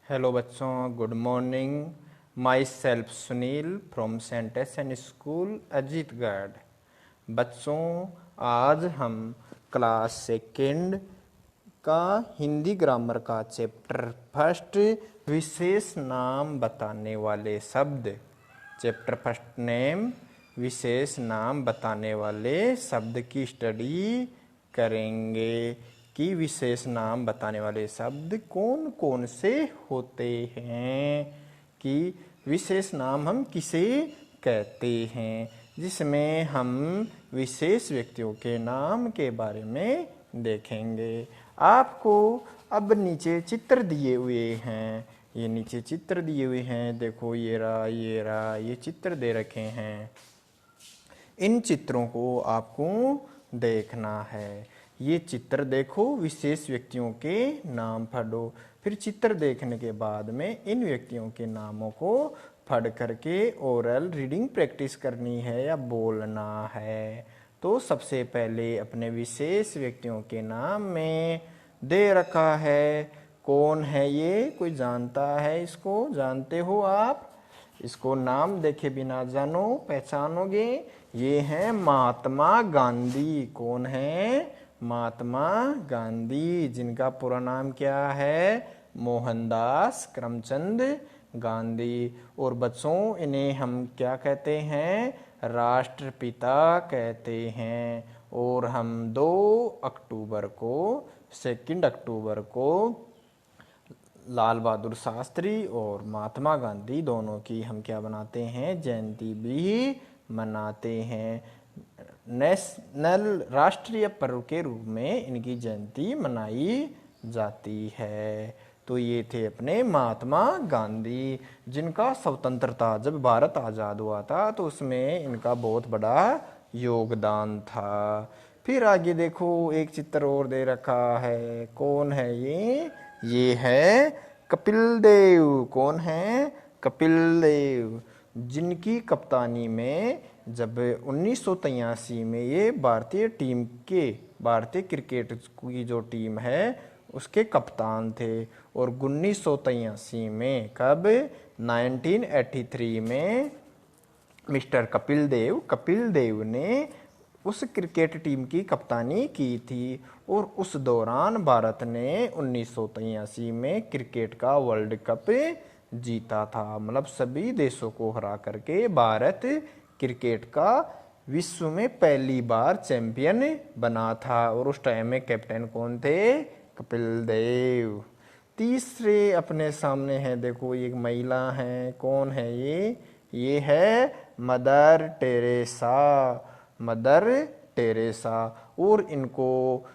Hello बच्चों, good morning. Myself Sunil from saint एसन school Ajitgarh. बच्चों, आज हम क्लास सेकेंड का हिंदी ग्रामर का चैप्टर फर्स्ट विशेष नाम बताने वाले शब्द, चैप्टर फर्स्ट नेम विशेष नाम बताने वाले शब्द की स्टडी करेंगे कि विशेष नाम बताने वाले शब्द कौन कौन से होते हैं, कि विशेष नाम हम किसे कहते हैं, जिसमें हम विशेष व्यक्तियों के नाम के बारे में देखेंगे। आपको अब नीचे चित्र दिए हुए हैं, ये नीचे चित्र दिए हुए हैं, देखो ये रहा ये चित्र दे रखे हैं। इन चित्रों को आपको देखना है। ये चित्र देखो, विशेष व्यक्तियों के नाम पढ़ो, फिर चित्र देखने के बाद में इन व्यक्तियों के नामों को पढ़ करके ओरल रीडिंग प्रैक्टिस करनी है या बोलना है। तो सबसे पहले अपने विशेष व्यक्तियों के नाम में दे रखा है, कौन है ये, कोई जानता है इसको? जानते हो आप? इसको नाम देखे बिना जानो, पहचानोगे। ये हैं महात्मा गांधी। कौन है? महात्मा गांधी, जिनका पूरा नाम क्या है? मोहनदास करमचंद गांधी। और बच्चों, इन्हें हम क्या कहते हैं? राष्ट्रपिता कहते हैं। और हम 2 अक्टूबर को, 2 अक्टूबर को लाल बहादुर शास्त्री और महात्मा गांधी दोनों की हम क्या बनाते हैं? जयंती भी मनाते हैं। नेशनल राष्ट्रीय पर्व के रूप में इनकी जयंती मनाई जाती है। तो ये थे अपने महात्मा गांधी, जिनका स्वतंत्रता, जब भारत आज़ाद हुआ था तो उसमें इनका बहुत बड़ा योगदान था। फिर आगे देखो, एक चित्र और दे रखा है, कौन है ये? ये है कपिल देव। कौन है? कपिल देव, जिनकी कप्तानी में जब 1983 में ये भारतीय क्रिकेट की जो टीम है उसके कप्तान थे। और 1983 में, कब? 1983 में मिस्टर कपिल देव ने उस क्रिकेट टीम की कप्तानी की थी। और उस दौरान भारत ने 1983 में क्रिकेट का वर्ल्ड कप जीता था। मतलब सभी देशों को हरा करके भारत क्रिकेट का विश्व में पहली बार चैंपियन बना था। और उस टाइम में कैप्टन कौन थे? कपिल देव। तीसरे अपने सामने है, देखो एक महिला है, कौन है ये? ये है मदर टेरेसा। और इनको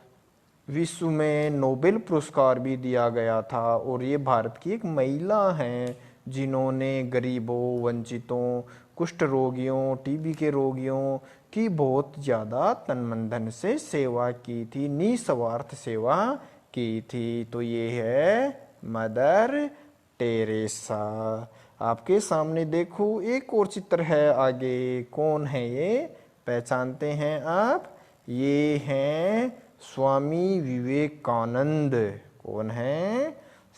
विश्व में नोबेल पुरस्कार भी दिया गया था। और ये भारत की एक महिला हैं जिन्होंने गरीबों, वंचितों, कुष्ठ रोगियों, टीबी के रोगियों की बहुत ज़्यादा तन मन धन से सेवा की थी, निस्वार्थ सेवा की थी। तो ये है मदर टेरेसा। आपके सामने देखो एक और चित्र है आगे, कौन है ये? पहचानते हैं आप? ये हैं स्वामी विवेकानंद। कौन है?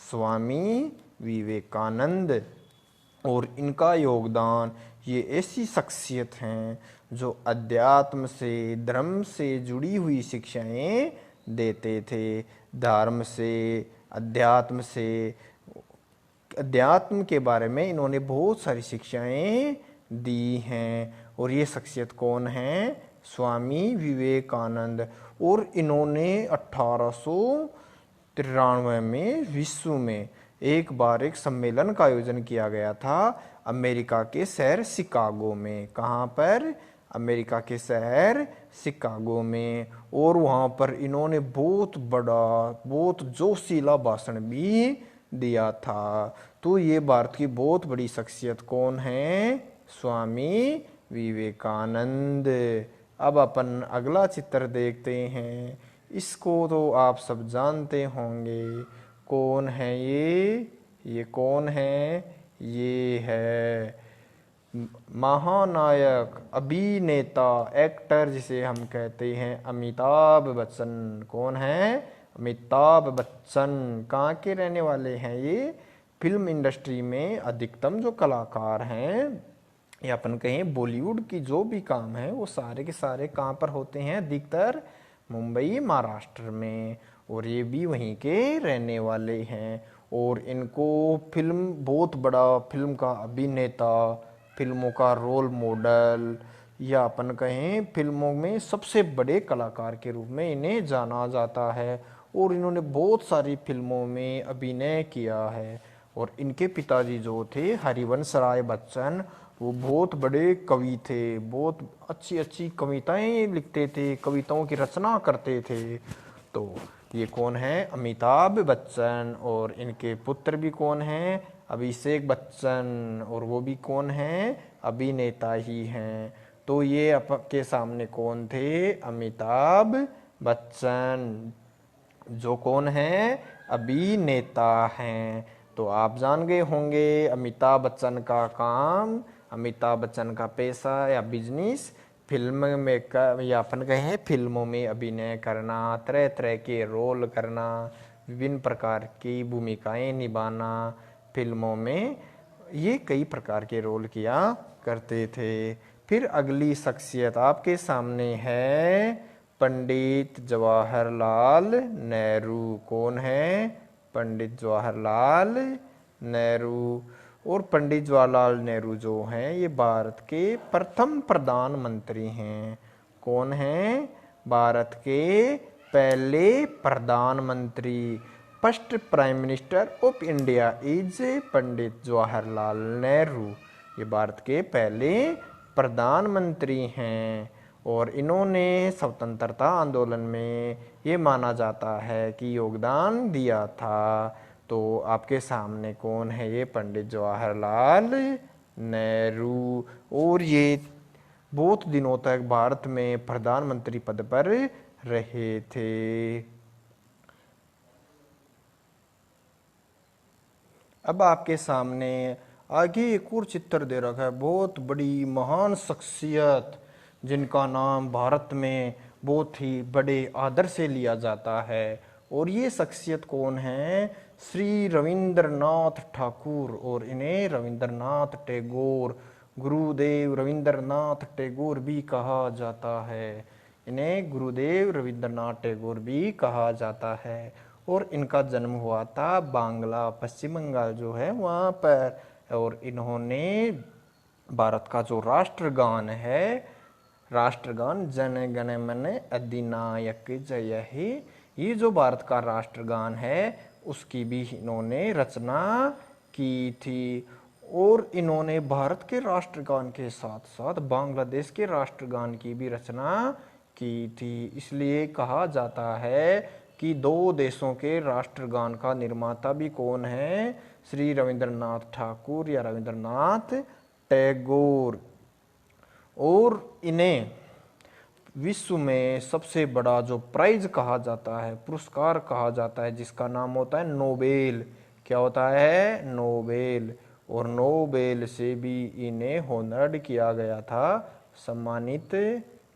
स्वामी विवेकानंद। और इनका योगदान, ये ऐसी शख्सियत हैं जो अध्यात्म से, धर्म से जुड़ी हुई शिक्षाएं देते थे। धर्म से, अध्यात्म के बारे में इन्होंने बहुत सारी शिक्षाएं दी हैं। और ये शख्सियत कौन है? स्वामी विवेकानंद। और इन्होंने 1893 में विश्व में एक बार एक सम्मेलन का आयोजन किया गया था अमेरिका के शहर शिकागो में। कहाँ पर? अमेरिका के शहर शिकागो में। और वहाँ पर इन्होंने बहुत बड़ा, बहुत जोशीला भाषण भी दिया था। तो ये भारत की बहुत बड़ी शख्सियत कौन है? स्वामी विवेकानंद। अब अपन अगला चित्र देखते हैं। इसको तो आप सब जानते होंगे, कौन है ये? ये कौन है? ये है महानायक, अभिनेता, एक्टर जिसे हम कहते हैं अमिताभ बच्चन। कौन है? अमिताभ बच्चन। कहाँ के रहने वाले हैं ये? फिल्म इंडस्ट्री में अधिकतम जो कलाकार हैं या अपन कहें बॉलीवुड की जो भी काम है वो सारे के सारे कहाँ पर होते हैं, अधिकतर मुंबई महाराष्ट्र में। और ये भी वहीं के रहने वाले हैं और इनको फिल्म बहुत बड़ा फिल्म का अभिनेता, फिल्मों का रोल मॉडल या अपन कहें फिल्मों में सबसे बड़े कलाकार के रूप में इन्हें जाना जाता है। और इन्होंने बहुत सारी फिल्मों में अभिनय किया है। और इनके पिताजी जो थे हरिवंश राय बच्चन, वो बहुत बड़े कवि थे, बहुत अच्छी अच्छी कविताएं लिखते थे, कविताओं की रचना करते थे। तो ये कौन है, अमिताभ बच्चन। और इनके पुत्र भी कौन हैं, अभिषेक बच्चन, और वो भी कौन हैं, अभिनेता ही हैं। तो ये आपके सामने कौन थे, अमिताभ बच्चन, जो कौन है, अभिनेता हैं। तो आप जान गए होंगे अमिताभ बच्चन का काम, अमिताभ बच्चन का पैसा या बिजनेस फिल्म में या अपन कहें फिल्मों में अभिनय करना, तरह तरह के रोल करना, विभिन्न प्रकार की भूमिकाएं निभाना फिल्मों में, ये कई प्रकार के रोल किया करते थे। फिर अगली शख्सियत आपके सामने है पंडित जवाहरलाल नेहरू। कौन है, पंडित जवाहरलाल नेहरू। और पंडित जवाहरलाल नेहरू जो हैं ये भारत के प्रथम प्रधानमंत्री हैं। कौन हैं, भारत के पहले प्रधानमंत्री। First prime minister of India is Pandit Jawaharlal Nehru. ये भारत के पहले प्रधानमंत्री हैं और इन्होंने स्वतंत्रता आंदोलन में ये माना जाता है कि योगदान दिया था। तो आपके सामने कौन है, ये पंडित जवाहरलाल नेहरू। और ये बहुत दिनों तक भारत में प्रधानमंत्री पद पर रहे थे। अब आपके सामने आगे एक और चित्र दे रखा है, बहुत बड़ी महान शख्सियत जिनका नाम भारत में बहुत ही बड़े आदर से लिया जाता है। और ये शख्सियत कौन है, श्री रविंद्रनाथ ठाकुर। और इन्हें रविंद्रनाथ टैगोर, गुरुदेव रविंद्रनाथ टैगोर भी कहा जाता है। इन्हें गुरुदेव रविंद्रनाथ टैगोर भी कहा जाता है। और इनका जन्म हुआ था बांग्ला, पश्चिम बंगाल जो है वहाँ पर। और इन्होंने भारत का जो राष्ट्रगान है, राष्ट्रगान जन गण मन अधिनायक जय हे, ये जो भारत का राष्ट्रगान है उसकी भी इन्होंने रचना की थी। और इन्होंने भारत के राष्ट्रगान के साथ साथ बांग्लादेश के राष्ट्रगान की भी रचना की थी। इसलिए कहा जाता है कि दो देशों के राष्ट्रगान का निर्माता भी कौन है, श्री रविंद्रनाथ ठाकुर या रविंद्रनाथ टैगोर। और इन्हें विश्व में सबसे बड़ा जो प्राइज कहा जाता है, पुरस्कार कहा जाता है, जिसका नाम होता है नोबेल। क्या होता है, नोबेल। और नोबेल से भी इन्हें होनर्ड किया गया था, सम्मानित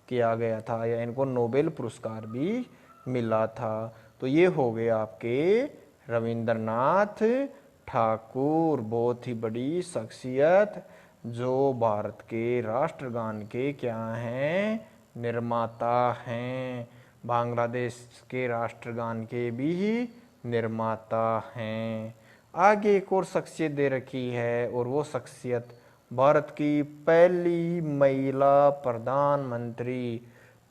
किया गया था, या इनको नोबेल पुरस्कार भी मिला था। तो ये हो गए आपके रविंद्रनाथ ठाकुर, बहुत ही बड़ी शख्सियत जो भारत के राष्ट्रगान के क्या हैं, निर्माता हैं। बांग्लादेश के राष्ट्रगान के भी निर्माता हैं। आगे एक और शख्सियत दे रखी है और वो शख्सियत भारत की पहली महिला प्रधानमंत्री,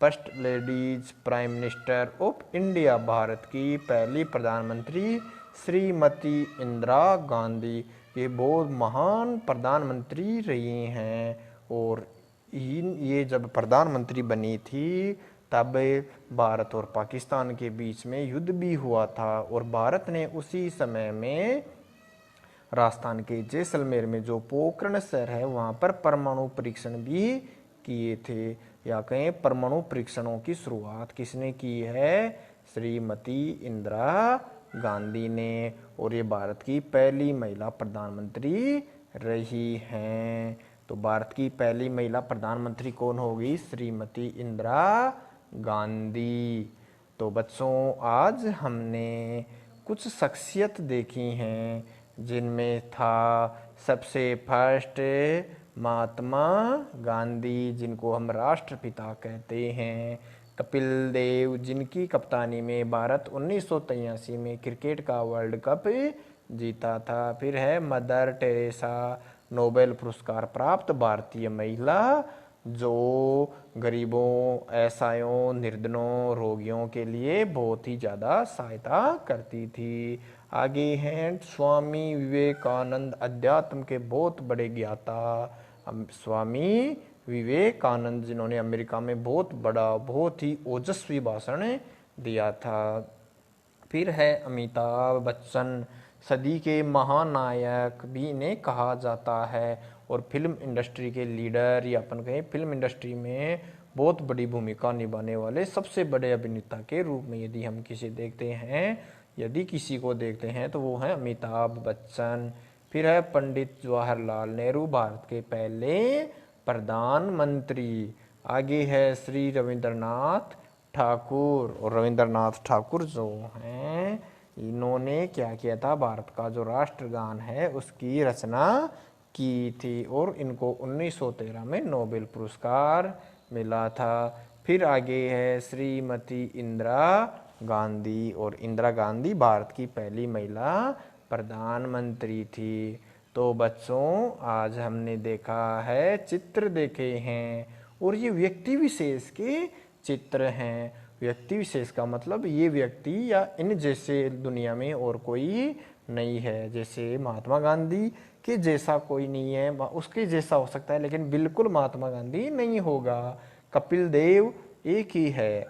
first ladies prime minister of India, Bharat की पहली प्रधानमंत्री श्रीमती इंदिरा गांधी। ये बहुत महान प्रधानमंत्री रही हैं। और ये जब प्रधानमंत्री बनी थी तब भारत और पाकिस्तान के बीच में युद्ध भी हुआ था और भारत ने उसी समय में राजस्थान के जैसलमेर में जो पोखरण शहर है वहाँ पर परमाणु परीक्षण भी किए थे। या कहें परमाणु परीक्षणों की शुरुआत किसने की है, श्रीमती इंदिरा गांधी ने। और ये भारत की पहली महिला प्रधानमंत्री रही हैं। तो भारत की पहली महिला प्रधानमंत्री कौन होगी, श्रीमती इंदिरा गांधी। तो बच्चों आज हमने कुछ शख्सियत देखी हैं जिनमें था सबसे फर्स्ट महात्मा गांधी, जिनको हम राष्ट्रपिता कहते हैं। कपिल देव, जिनकी कप्तानी में भारत 1983 में क्रिकेट का वर्ल्ड कप जीता था। फिर है मदर टेरेसा, नोबेल पुरस्कार प्राप्त भारतीय महिला, जो गरीबों, असहायों, निर्धनों, रोगियों के लिए बहुत ही ज़्यादा सहायता करती थी। आगे हैं स्वामी विवेकानंद, अध्यात्म के बहुत बड़े ज्ञाता स्वामी विवेकानंद, जिन्होंने अमेरिका में बहुत बड़ा, बहुत ही ओजस्वी भाषण दिया था। फिर है अमिताभ बच्चन, सदी के महानायक भी इन्हें कहा जाता है, और फिल्म इंडस्ट्री के लीडर, या अपन कहें फिल्म इंडस्ट्री में बहुत बड़ी भूमिका निभाने वाले सबसे बड़े अभिनेता के रूप में यदि हम किसी को देखते हैं तो वो है अमिताभ बच्चन। फिर है पंडित जवाहरलाल नेहरू, भारत के पहले प्रधानमंत्री। आगे है श्री रविंद्रनाथ ठाकुर, और रविंद्रनाथ ठाकुर जो हैं, इन्होंने क्या किया था, भारत का जो राष्ट्रगान है उसकी रचना की थी, और इनको 1913 में नोबेल पुरस्कार मिला था। फिर आगे है श्रीमती इंदिरा गांधी, और इंदिरा गांधी भारत की पहली महिला प्रधानमंत्री थी। तो बच्चों, आज हमने देखा है, चित्र देखे हैं, और ये व्यक्ति विशेष के चित्र हैं। व्यक्ति विशेष का मतलब ये व्यक्ति या इन जैसे दुनिया में और कोई नहीं है। जैसे महात्मा गांधी के जैसा कोई नहीं है, उसके जैसा हो सकता है लेकिन बिल्कुल महात्मा गांधी नहीं होगा। कपिल देव एक ही है,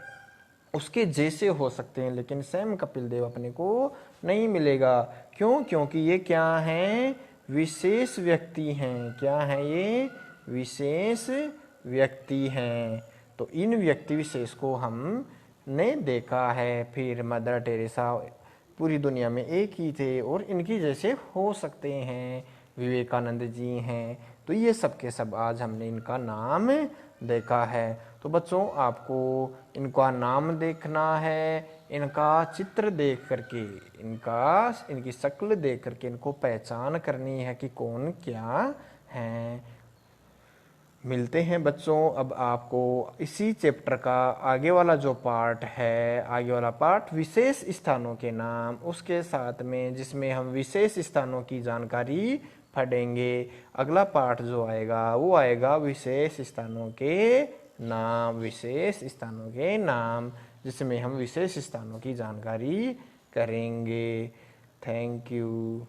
उसके जैसे हो सकते हैं लेकिन सेम कपिल देव अपने को नहीं मिलेगा। क्यों? क्योंकि ये क्या हैं, विशेष व्यक्ति हैं। क्या है ये? विशेष व्यक्ति हैं। तो इन व्यक्ति विशेष को हमने देखा है। फिर मदर टेरेसा पूरी दुनिया में एक ही थे और इनकी जैसे हो सकते हैं। विवेकानंद जी हैं। तो ये सब के सब आज हमने इनका नाम देखा है। तो बच्चों, आपको इनका नाम देखना है, इनका चित्र देख करके, इनकी शक्ल देख करके इनको पहचान करनी है कि कौन क्या हैं। मिलते हैं बच्चों अब आपको इसी चैप्टर का आगे वाला जो पार्ट है, आगे वाला पार्ट विशेष स्थानों के नाम, उसके साथ में जिसमें हम विशेष स्थानों की जानकारी पढ़ेंगे। अगला पार्ट जो आएगा वो आएगा विशेष स्थानों के नाम, विशेष स्थानों के नाम, जिसमें हम विशेष स्थानों की जानकारी करेंगे। Thank you.